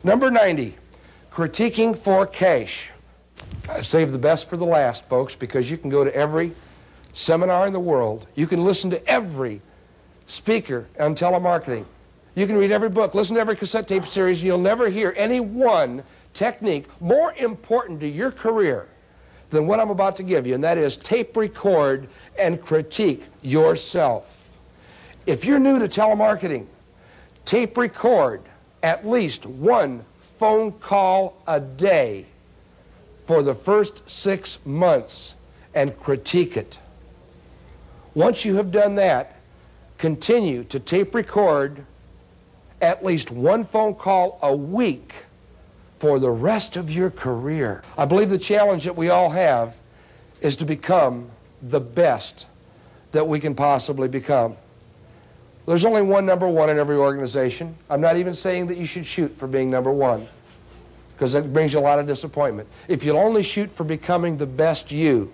Number 90, critiquing for cash. I've saved the best for the last, folks, because you can go to every seminar in the world. You can listen to every speaker on telemarketing. You can read every book, listen to every cassette tape series, and you'll never hear any one technique more important to your career than what I'm about to give you, and that is tape record and critique yourself. If you're new to telemarketing, tape record at least one phone call a day for the first 6 months and critique it. Once you have done that, continue to tape record at least one phone call a week for the rest of your career. I believe the challenge that we all have is to become the best that we can possibly become. There's only one number one in every organization. I'm not even saying that you should shoot for being number one, because that brings you a lot of disappointment. If you'll only shoot for becoming the best you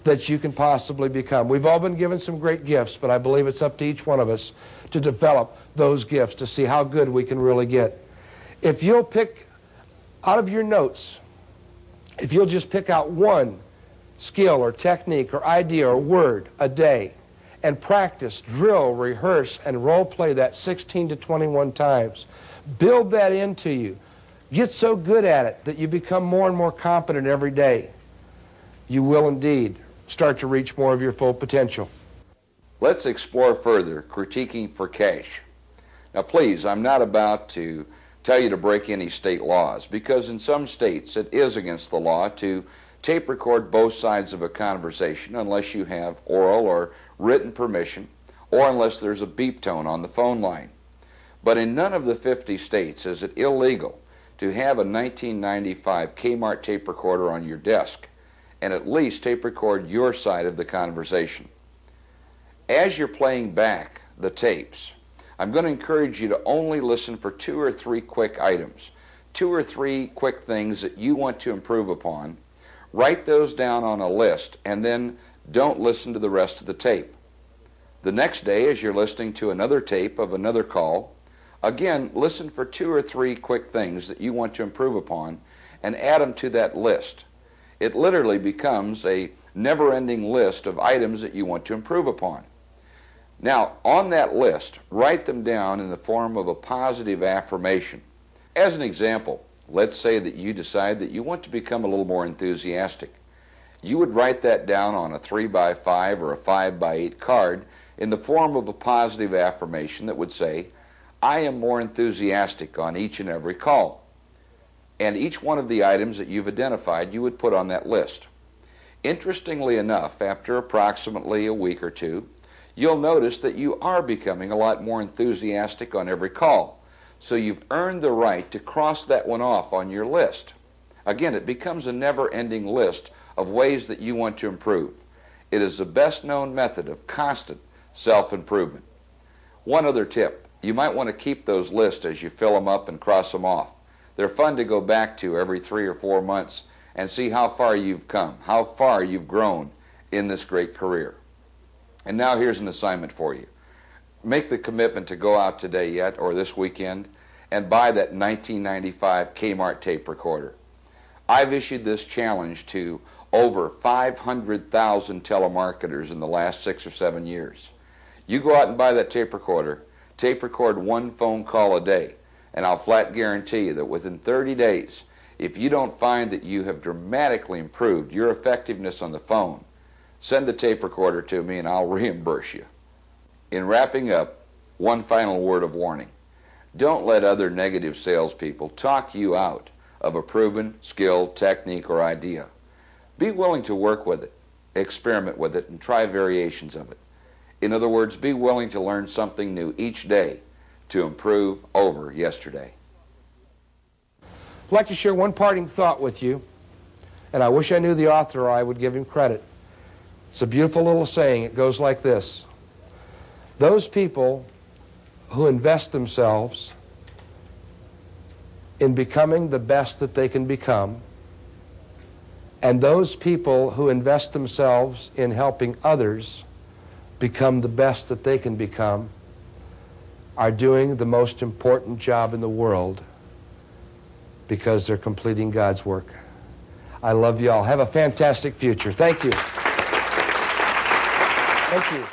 that you can possibly become. We've all been given some great gifts, but I believe it's up to each one of us to develop those gifts, to see how good we can really get. If you'll pick out of your notes, if you'll just pick out one skill or technique or idea or word a day and practice, drill, rehearse, and role play that 16 to 21 times, build that into you. Get so good at it that you become more and more competent every day. You will indeed start to reach more of your full potential. Let's explore further critiquing for cash. Now please, I'm not about to tell you to break any state laws, because in some states it is against the law to tape record both sides of a conversation unless you have oral or written permission, or unless there's a beep tone on the phone line. But in none of the 50 states is it illegal to have a 1995 Kmart tape recorder on your desk and at least tape record your side of the conversation. As you're playing back the tapes, I'm going to encourage you to only listen for 2 or 3 quick items, 2 or 3 quick things that you want to improve upon. Write those down on a list, and then don't listen to the rest of the tape. The next day, as you're listening to another tape of another call, again, listen for 2 or 3 quick things that you want to improve upon and add them to that list. It literally becomes a never-ending list of items that you want to improve upon. Now, on that list, write them down in the form of a positive affirmation. As an example, let's say that you decide that you want to become a little more enthusiastic. You would write that down on a 3x5 or a 5x8 card in the form of a positive affirmation that would say, I am more enthusiastic on each and every call. And each one of the items that you've identified you would put on that list. Interestingly enough, after approximately a week or two, you'll notice that you are becoming a lot more enthusiastic on every call. So you've earned the right to cross that one off on your list. Again, it becomes a never-ending list of ways that you want to improve. It is the best-known method of constant self-improvement. One other tip, you might want to keep those lists as you fill them up and cross them off. They're fun to go back to every 3 or 4 months and see how far you've come, how far you've grown in this great career. And now here's an assignment for you. Make the commitment to go out today yet, or this weekend, and buy that 1995 Kmart tape recorder. I've issued this challenge to over 500,000 telemarketers in the last 6 or 7 years. You go out and buy that tape recorder, tape record one phone call a day, and I'll flat guarantee you that within 30 days, if you don't find that you have dramatically improved your effectiveness on the phone, send the tape recorder to me and I'll reimburse you. In wrapping up, one final word of warning. Don't let other negative salespeople talk you out of a proven skill, technique, or idea. Be willing to work with it, experiment with it, and try variations of it. In other words, be willing to learn something new each day to improve over yesterday. I'd like to share one parting thought with you, and I wish I knew the author or I would give him credit. It's a beautiful little saying. It goes like this. Those people who invest themselves in becoming the best that they can become, and those people who invest themselves in helping others become the best that they can become, are doing the most important job in the world, because they're completing God's work. I love you all. Have a fantastic future. Thank you. Thank you.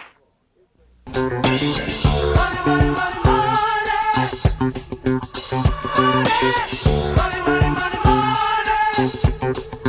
Money, money, money, money.